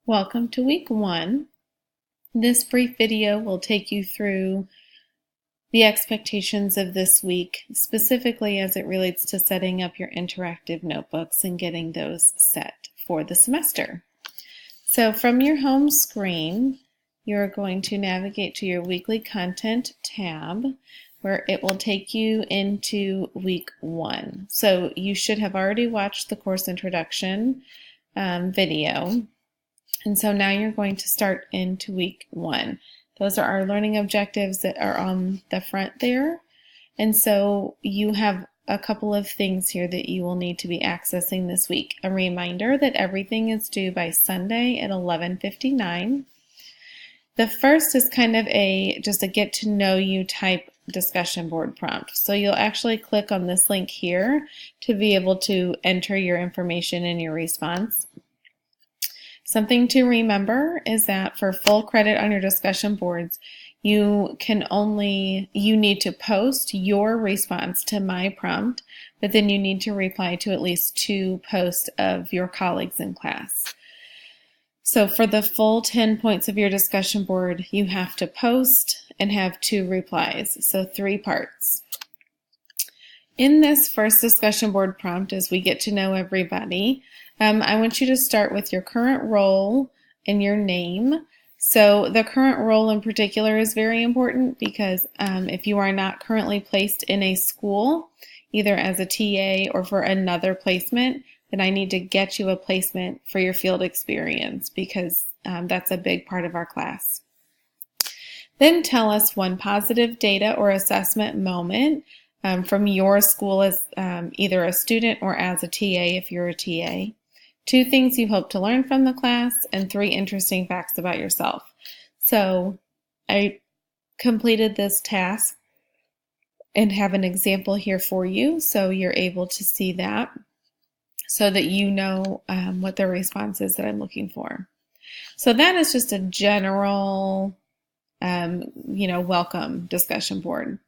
Welcome to week 1. This brief video will take you through the expectations of this week, specifically as it relates to setting up your interactive notebooks and getting those set for the semester. So from your home screen, you're going to navigate to your weekly content tab, where it will take you into week 1. So you should have already watched the course introduction video. And so now you're going to start into week 1. Those are our learning objectives that are on the front there. And so you have a couple of things here that you will need to be accessing this week. A reminder that everything is due by Sunday at 11:59. The first is kind of just a get to know you type discussion board prompt. So you'll actually click on this link here to be able to enter your information in your response. Something to remember is that for full credit on your discussion boards, you need to post your response to my prompt, but then you need to reply to at least 2 posts of your colleagues in class. So for the full 10 points of your discussion board, you have to post and have 2 replies, so 3 parts. In this first discussion board prompt, as we get to know everybody, I want you to start with your current role and your name. So the current role in particular is very important because if you are not currently placed in a school, either as a TA or for another placement, then I need to get you a placement for your field experience because that's a big part of our class. Then tell us one positive data or assessment moment from your school as either a student or as a TA if you're a TA. 2 things you hope to learn from the class, and 3 interesting facts about yourself. So I completed this task and have an example here for you so you're able to see that so that you know what the response is that I'm looking for. So that is just a general, welcome discussion board.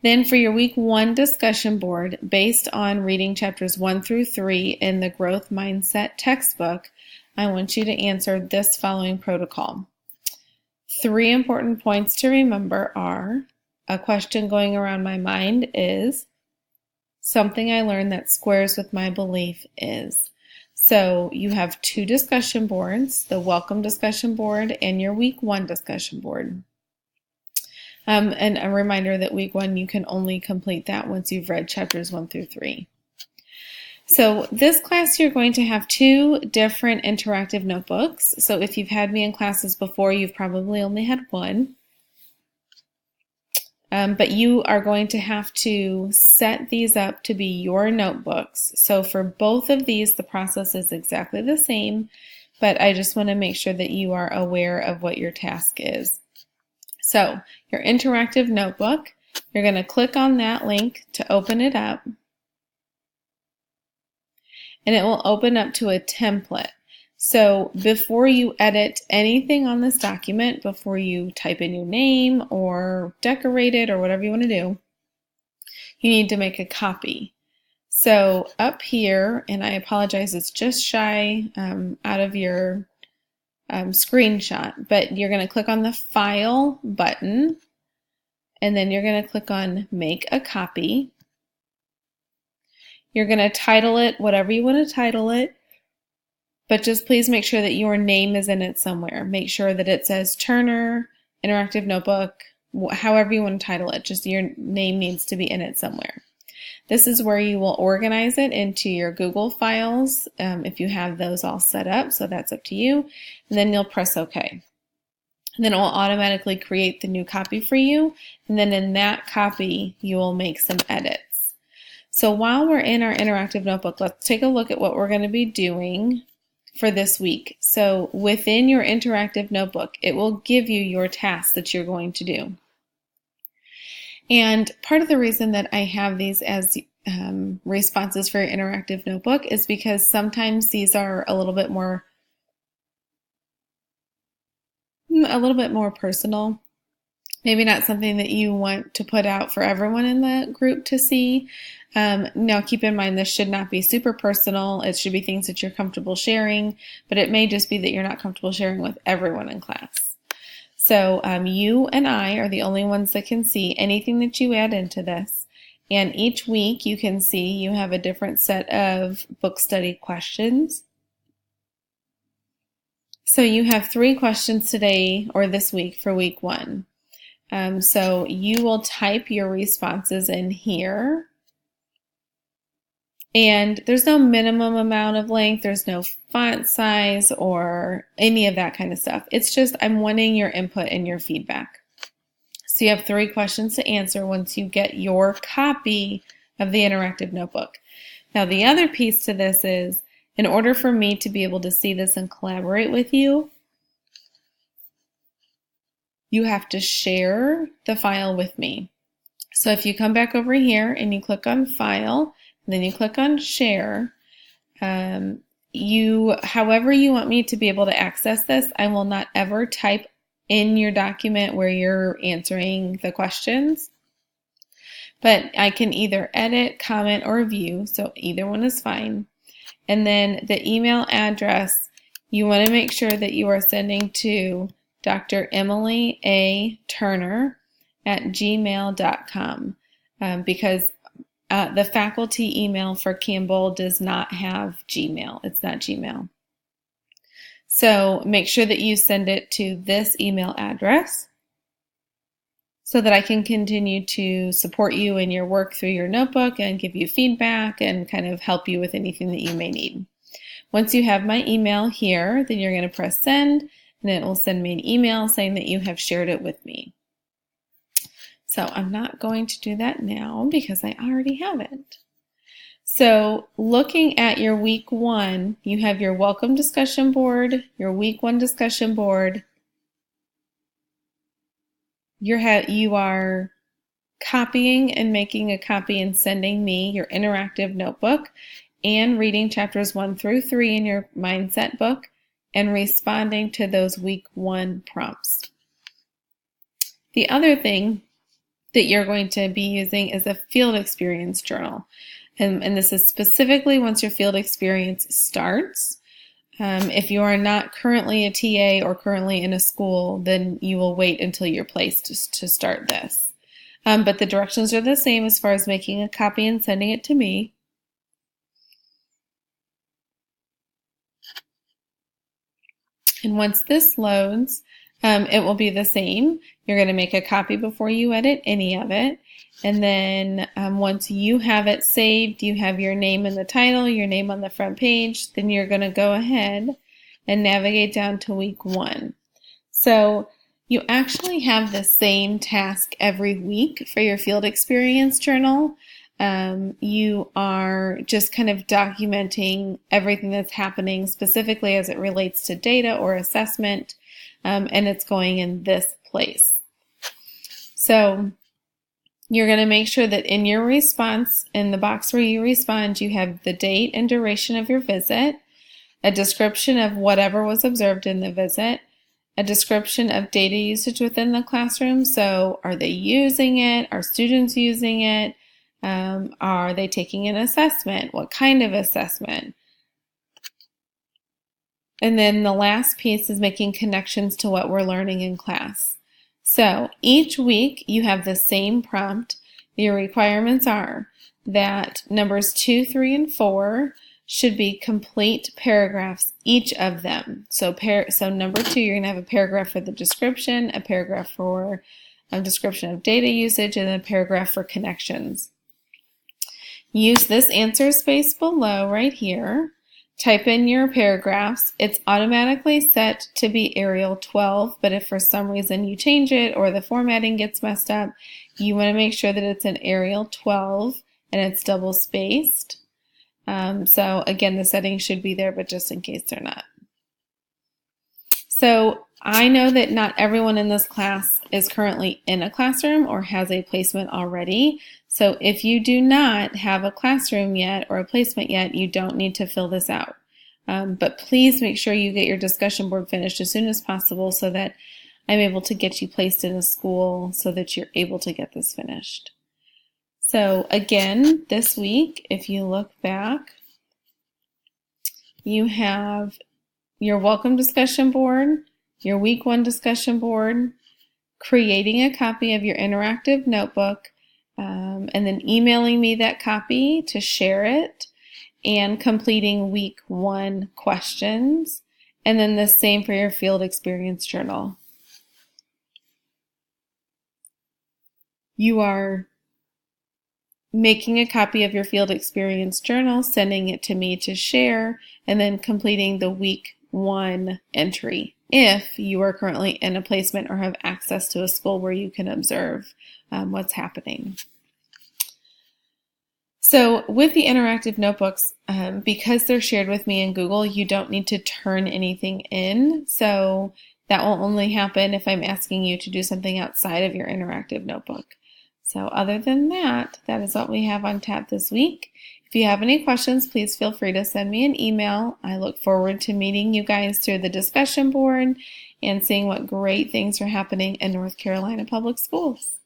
Then for your week 1 discussion board, based on reading chapters 1 through 3 in the Growth Mindset textbook, I want you to answer this following protocol. 3 important points to remember are, a question going around my mind is, something I learned that squares with my belief is. So you have 2 discussion boards, the welcome discussion board and your week 1 discussion board. And a reminder that week 1, you can only complete that once you've read chapters 1 through 3. So this class, you're going to have 2 different interactive notebooks. So if you've had me in classes before, you've probably only had 1. But you are going to have to set these up to be your notebooks. So for both of these, the process is exactly the same, but I just want to make sure that you are aware of what your task is. So your interactive notebook, you're going to click on that link to open it up, and it will open up to a template. So before you edit anything on this document, before you type in your name or decorate it or whatever you want to do, you need to make a copy. So up here, and I apologize, it's just shy out of your screenshot, but you're going to click on the File button, and then you're going to click on Make a Copy. You're going to title it whatever you want to title it, but just please make sure that your name is in it somewhere. Make sure that it says Turner Interactive Notebook, however you want to title it, just your name needs to be in it somewhere. This is where you will organize it into your Google files if you have those all set up, so that's up to you. And then you'll press OK. And then it will automatically create the new copy for you, and then in that copy you will make some edits. So while we're in our interactive notebook, let's take a look at what we're going to be doing for this week. So within your interactive notebook, it will give you your tasks that you're going to do. And part of the reason that I have these as responses for your interactive notebook is because sometimes these are a little bit more personal. maybe not something that you want to put out for everyone in the group to see. Now, keep in mind, this should not be super personal. It should be things that you're comfortable sharing, but it may just be that you're not comfortable sharing with everyone in class. So you and I are the only ones that can see anything that you add into this. And each week you can see you have a different set of book study questions. So you have 3 questions today or this week for week 1. So you will type your responses in here. And there's no minimum amount of length, there's no font size or any of that kind of stuff. It's just I'm wanting your input and your feedback. So you have 3 questions to answer once you get your copy of the interactive notebook. Now the other piece to this is, in order for me to be able to see this and collaborate with you, you have to share the file with me. So if you come back over here and you click on File, then you click on Share. However you want me to be able to access this, I will not ever type in your document where you're answering the questions. But I can either edit, comment, or view, so either one is fine. And then the email address, you want to make sure that you are sending to Dr. Emily A. Turner at gmail.com because the faculty email for Campbell does not have Gmail. It's not Gmail. So make sure that you send it to this email address so that I can continue to support you in your work through your notebook and give you feedback and kind of help you with anything that you may need. Once you have my email here, then you're going to press send, and it will send me an email saying that you have shared it with me. So I'm not going to do that now because I already have it. So looking at your week 1, you have your welcome discussion board, your week 1 discussion board. You are copying and making a copy and sending me your interactive notebook and reading chapters 1 through 3 in your mindset book and responding to those week 1 prompts. The other thing that you're going to be using is a field experience journal. And this is specifically once your field experience starts. If you are not currently a TA or currently in a school, then you will wait until you're placed to start this. But the directions are the same as far as making a copy and sending it to me. And once this loads, it will be the same. You're going to make a copy before you edit any of it. And then once you have it saved, you have your name in the title, your name on the front page, then you're going to go ahead and navigate down to week 1. So you actually have the same task every week for your field experience journal. You are just kind of documenting everything that's happening specifically as it relates to data or assessment, and it's going in this place. So you're going to make sure that in your response, in the box where you respond, you have the date and duration of your visit, a description of whatever was observed in the visit, a description of data usage within the classroom. So are they using it? Are students using it? Are they taking an assessment? What kind of assessment? And then the last piece is making connections to what we're learning in class. So each week you have the same prompt. Your requirements are that numbers 2, 3, and 4 should be complete paragraphs, each of them. So number 2, you're going to have a paragraph for the description, a paragraph for a description of data usage, and a paragraph for connections. Use this answer space below right here. Type in your paragraphs. It's automatically set to be Arial 12, but if for some reason you change it or the formatting gets messed up, you want to make sure that it's an Arial 12 and it's double spaced. So again, the settings should be there, but just in case they're not. So I know that not everyone in this class is currently in a classroom or has a placement already. So if you do not have a classroom yet or a placement yet, you don't need to fill this out. But please make sure you get your discussion board finished as soon as possible so that I'm able to get you placed in a school so that you're able to get this finished. So again, this week, if you look back, you have your welcome discussion board, your week 1 discussion board, creating a copy of your interactive notebook, and then emailing me that copy to share it, and completing week 1 questions, and then the same for your field experience journal. You are making a copy of your field experience journal, sending it to me to share, and then completing the week 1 entry if you are currently in a placement or have access to a school where you can observe what's happening. So with the interactive notebooks, because they're shared with me in Google, you don't need to turn anything in. So that will only happen if I'm asking you to do something outside of your interactive notebook. So other than that, that is what we have on tap this week. If you have any questions, please feel free to send me an email. I look forward to meeting you guys through the discussion board and seeing what great things are happening in North Carolina Public Schools.